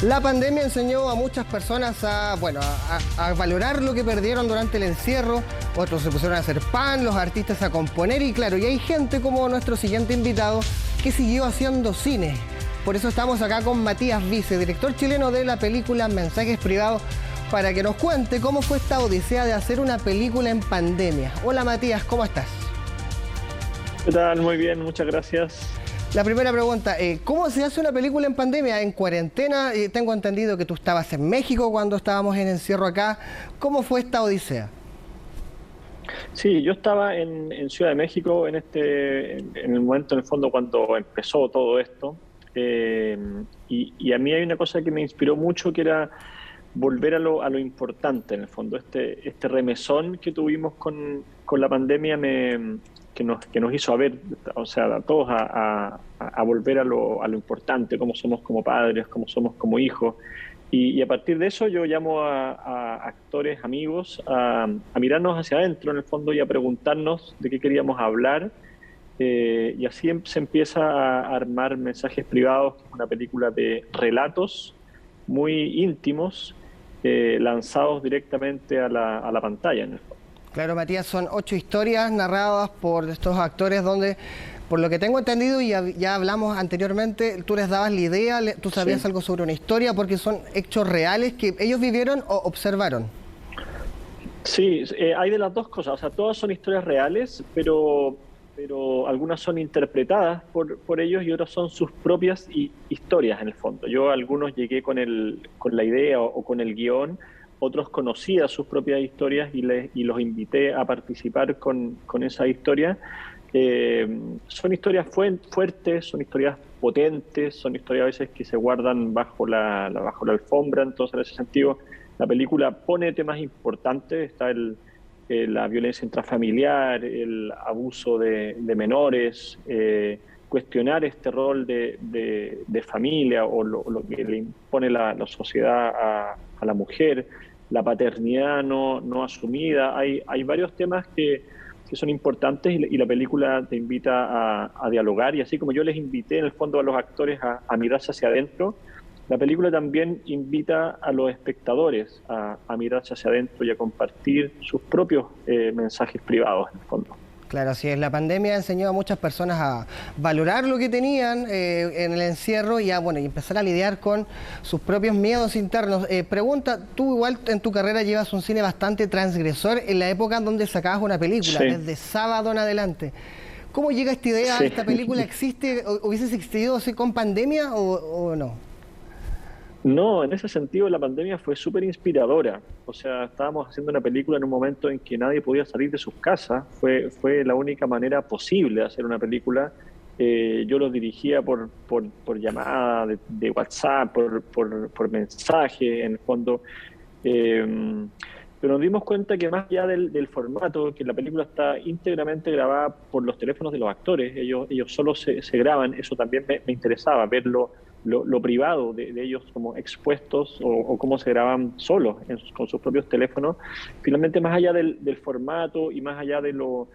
La pandemia enseñó a muchas personas a valorar lo que perdieron durante el encierro. Otros se pusieron a hacer pan, los artistas a componer y claro, y hay gente como nuestro siguiente invitado que siguió haciendo cine. Por eso estamos acá con Matías Vice, director chileno de la película Mensajes Privados, para que nos cuente cómo fue esta odisea de hacer una película en pandemia. Hola Matías, ¿cómo estás? ¿Qué tal? Muy bien, muchas gracias. La primera pregunta, ¿cómo se hace una película en pandemia, en cuarentena? Tengo entendido que tú estabas en México cuando estábamos en encierro acá. ¿Cómo fue esta odisea? Sí, yo estaba en Ciudad de México en el momento, en el fondo, cuando empezó todo esto. Y a mí hay una cosa que me inspiró mucho, que era volver a lo importante, en el fondo. Este remesón que tuvimos con la pandemia que nos hizo ver, o sea, a todos a volver a lo importante, cómo somos como padres, cómo somos como hijos. Y a partir de eso yo llamo a actores, amigos, a mirarnos hacia adentro, en el fondo, y a preguntarnos de qué queríamos hablar. Y así se empieza a armar Mensajes Privados, que es una película de relatos muy íntimos, lanzados directamente a la pantalla, en el fondo. Claro, Matías, son 8 historias narradas por estos actores donde, por lo que tengo entendido y ya hablamos anteriormente, tú les dabas la idea, tú sabías algo sobre una historia porque son hechos reales que ellos vivieron o observaron. Sí, hay de las dos cosas, o sea, todas son historias reales, pero algunas son interpretadas por ellos y otras son sus propias historias, en el fondo. Yo a algunos llegué con la idea o con el guión, otros conocía sus propias historias y los invité a participar con esa historia. Son historias fuertes, son historias potentes, son historias a veces que se guardan bajo la alfombra. Entonces, en ese sentido, la película pone temas importantes. Está la violencia intrafamiliar, el abuso de menores, cuestionar este rol de familia o lo que le impone la sociedad a la mujer, la paternidad no asumida. Hay varios temas que son importantes y la película te invita a dialogar, y así como yo les invité en el fondo a los actores a mirarse hacia adentro, la película también invita a los espectadores a mirarse hacia adentro y a compartir sus propios mensajes privados, en el fondo. Claro, así es. La pandemia enseñó a muchas personas a valorar lo que tenían en el encierro y y empezar a lidiar con sus propios miedos internos. Pregunta, tú igual en tu carrera llevas un cine bastante transgresor en la época en donde sacabas una película, Sí. desde Sábado en adelante. ¿Cómo llega esta idea? Sí. ¿Esta película existe? ¿Hubiese existido así con pandemia o no? No, en ese sentido la pandemia fue súper inspiradora. O sea, estábamos haciendo una película en un momento en que nadie podía salir de sus casas. Fue la única manera posible de hacer una película. Yo los dirigía por llamada de WhatsApp, por mensaje, en el fondo. Pero nos dimos cuenta que más allá del formato, que la película está íntegramente grabada por los teléfonos de los actores, ellos solo se graban. Eso también me interesaba, verlo. Lo privado de ellos como expuestos o cómo se graban solos con sus propios teléfonos. Finalmente, más allá del formato y más allá de lo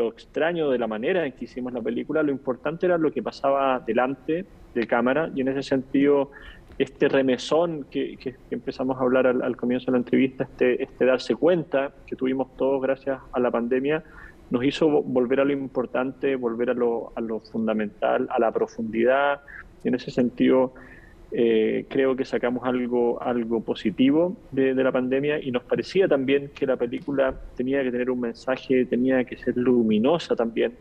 extraño de la manera en que hicimos la película, lo importante era lo que pasaba delante de cámara, y en ese sentido este remesón que empezamos a hablar al comienzo de la entrevista, este darse cuenta que tuvimos todos gracias a la pandemia, nos hizo volver a lo importante, volver a lo fundamental, a la profundidad. Y en ese sentido, creo que sacamos algo positivo de la pandemia, y nos parecía también que la película tenía que tener un mensaje, tenía que ser luminosa también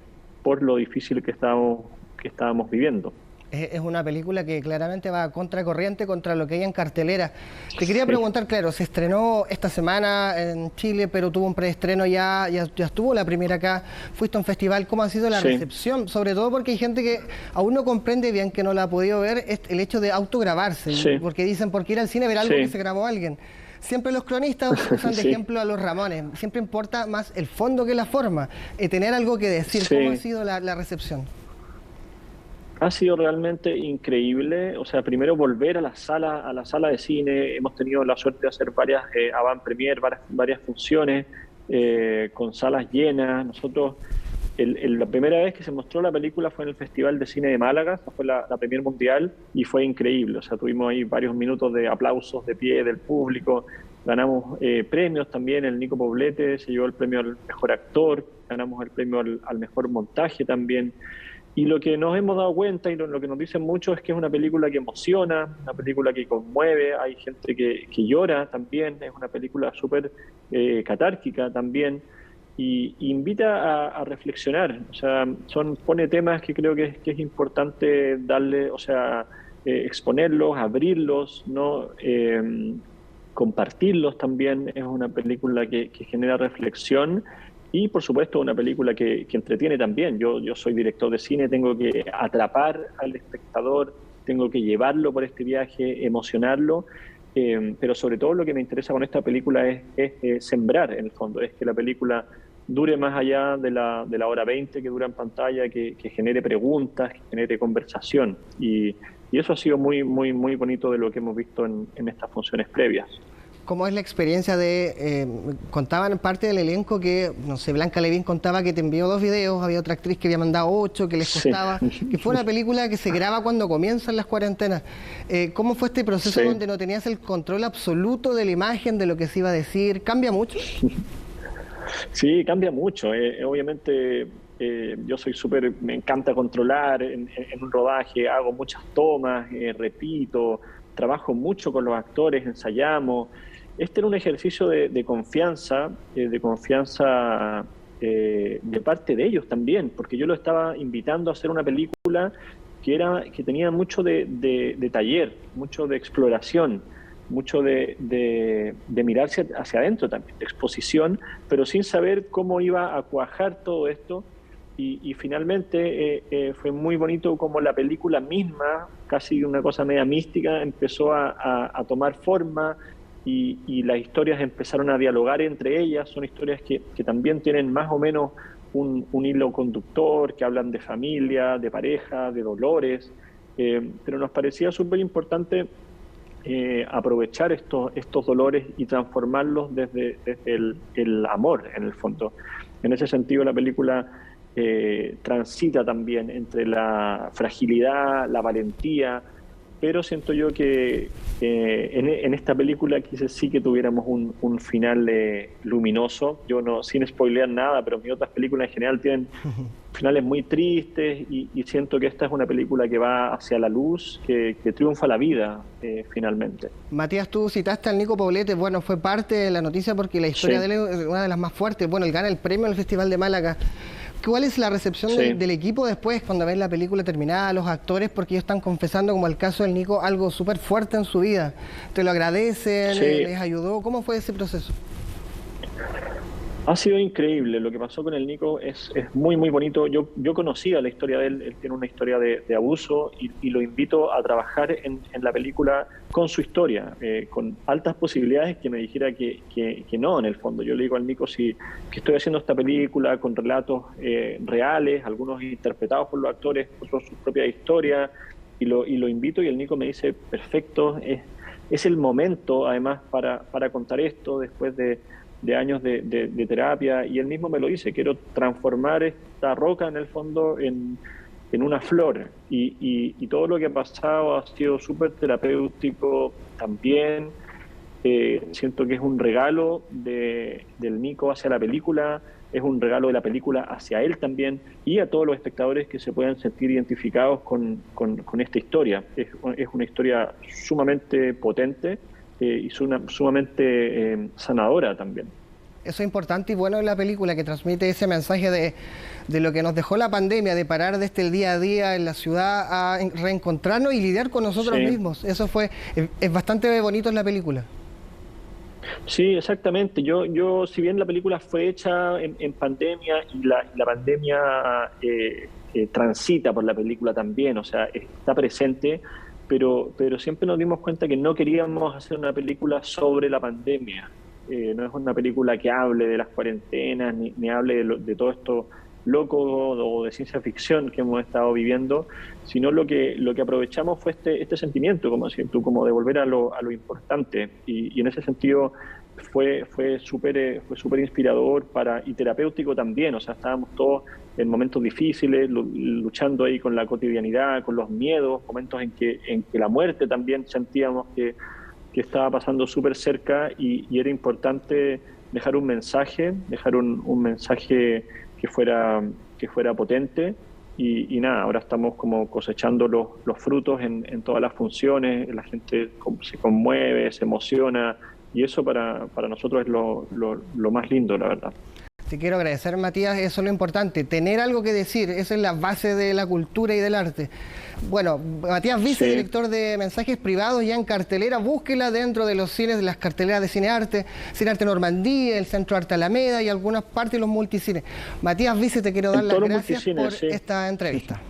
por lo difícil que estábamos viviendo. Es una película que claramente va a contracorriente contra lo que hay en cartelera. Te quería preguntar, claro, se estrenó esta semana en Chile, pero tuvo un preestreno ya estuvo la primera acá, fuiste a un festival. ¿Cómo ha sido la recepción? Sobre todo porque hay gente que aún no comprende bien, que no la ha podido ver, el hecho de autograbarse, porque dicen, ¿por qué ir al cine a ver algo que se grabó alguien? Siempre los cronistas usan de ejemplo a los Ramones. Siempre importa más el fondo que la forma, tener algo que decir. ¿Cómo ha sido la recepción? Ha sido realmente increíble. O sea, primero volver a la sala de cine. Hemos tenido la suerte de hacer varias avant-premier, varias funciones con salas llenas. Nosotros la primera vez que se mostró la película fue en el Festival de Cine de Málaga, esa fue la premier mundial y fue increíble. O sea, tuvimos ahí varios minutos de aplausos de pie del público, ganamos premios también, el Nico Poblete se llevó el premio al mejor actor, ganamos el premio al mejor montaje también. Y lo que nos hemos dado cuenta y lo que nos dicen mucho es que es una película que emociona, una película que conmueve, hay gente que llora también, es una película súper catárquica también, y invita a reflexionar. O sea, pone temas que creo que es importante darle, o sea, exponerlos, abrirlos, ¿no? Compartirlos también. Es una película que genera reflexión. Y, por supuesto, una película que entretiene también. Yo soy director de cine, tengo que atrapar al espectador, tengo que llevarlo por este viaje, emocionarlo, pero sobre todo lo que me interesa con esta película es sembrar, en el fondo, es que la película dure más allá de la hora 20 que dura en pantalla, que genere preguntas, que genere conversación. Y eso ha sido muy, muy, muy bonito de lo que hemos visto en estas funciones previas. ¿Cómo es la experiencia de, contaban parte del elenco que, no sé, Blanca Levín contaba que te envió 2 videos, había otra actriz que había mandado 8, que les costaba, que fue una película que se graba cuando comienzan las cuarentenas. ¿Cómo fue este proceso donde no tenías el control absoluto de la imagen, de lo que se iba a decir? ¿Cambia mucho? Sí, cambia mucho. Obviamente yo soy me encanta controlar en un rodaje, hago muchas tomas, repito, trabajo mucho con los actores, ensayamos. Este era un ejercicio de confianza de parte de ellos también, porque yo lo estaba invitando a hacer una película que tenía mucho de taller, mucho de exploración, mucho de mirarse hacia adentro también, de exposición, pero sin saber cómo iba a cuajar todo esto. Y finalmente fue muy bonito como la película misma, casi una cosa media mística, empezó a tomar forma y las historias empezaron a dialogar entre ellas. Son historias que también tienen más o menos un hilo conductor, que hablan de familia, de pareja, de dolores, pero nos parecía súper importante aprovechar estos dolores y transformarlos desde el amor, en el fondo. En ese sentido, la película transita también entre la fragilidad, la valentía, pero siento yo que en esta película quise sí que tuviéramos un final luminoso. Yo no, sin spoilear nada, pero mis otras películas en general tienen finales muy tristes y siento que esta es una película que va hacia la luz, que triunfa la vida finalmente. Matías, tú citaste al Nico Poblete, bueno, fue parte de la noticia porque la historia de él es una de las más fuertes. Bueno, él gana el premio al Festival de Málaga. ¿Cuál es la recepción del equipo después cuando ven la película terminada, los actores? Porque ellos están confesando, como el caso del Nico, algo súper fuerte en su vida. ¿Te lo agradecen? ¿Les ayudó? ¿Cómo fue ese proceso? Ha sido increíble. Lo que pasó con el Nico es muy, muy bonito. Yo conocía la historia de él. Él tiene una historia de abuso y lo invito a trabajar en la película con su historia, con altas posibilidades que me dijera que no, en el fondo. Yo le digo al Nico que estoy haciendo esta película con relatos reales, algunos interpretados por los actores, otros su propia historia, y lo invito y el Nico me dice, perfecto, es el momento además para contar esto después de años de terapia, y él mismo me lo dice, quiero transformar esta roca en el fondo en una flor, y todo lo que ha pasado ha sido súper terapéutico también. Siento que es un regalo del Nico hacia la película, es un regalo de la película hacia él también, y a todos los espectadores que se puedan sentir identificados con esta historia. Es una historia sumamente potente, y sumamente sanadora también. Eso es importante y bueno en la película, que transmite ese mensaje de lo que nos dejó la pandemia, de parar desde el día a día en la ciudad a reencontrarnos y lidiar con nosotros mismos. Eso es bastante bonito en la película. Sí, exactamente. Yo si bien la película fue hecha en pandemia y la pandemia transita por la película también, o sea, está presente, pero siempre nos dimos cuenta que no queríamos hacer una película sobre la pandemia. No es una película que hable de las cuarentenas, ni hable de todo esto loco o de ciencia ficción que hemos estado viviendo, sino lo que aprovechamos fue este sentimiento, como decías tú, como de volver a lo importante. Y en ese sentido fue súper inspirador y terapéutico también. O sea, estábamos todos en momentos difíciles, luchando ahí con la cotidianidad, con los miedos, momentos en que la muerte también sentíamos que estaba pasando súper cerca, y era importante dejar un mensaje, un mensaje que fuera potente. Y nada, ahora estamos como cosechando los frutos en todas las funciones, la gente se conmueve, se emociona, y eso para nosotros es lo más lindo, la verdad. Te quiero agradecer, Matías, eso es lo importante, tener algo que decir, esa es la base de la cultura y del arte. Bueno, Matías Vice, sí, director de Mensajes Privados, ya en cartelera, búsquela dentro de los cines, de las carteleras de Cine Arte Normandía, el Centro Arte Alameda y algunas partes de los multicines. Matías Vice, te quiero dar las gracias por esta entrevista.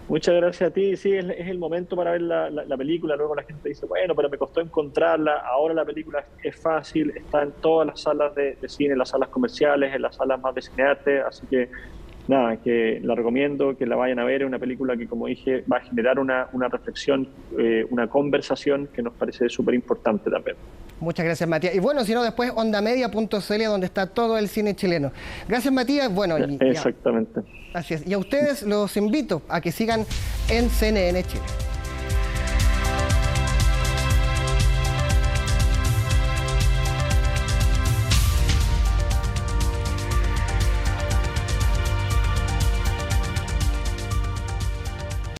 Muchas gracias a ti. Sí, es el momento para ver la película. Luego la gente dice, bueno, pero me costó encontrarla. Ahora la película es fácil, está en todas las salas de cine, en las salas comerciales, en las salas más de cinearte. Así que nada, que la recomiendo, que la vayan a ver. Es una película que, como dije, va a generar una reflexión, una conversación que nos parece súper importante también. Muchas gracias, Matías. Y bueno, si no, después ondamedia.cl, donde está todo el cine chileno. Gracias, Matías. Bueno, exactamente. Así es. Y a ustedes los invito a que sigan en CNN Chile.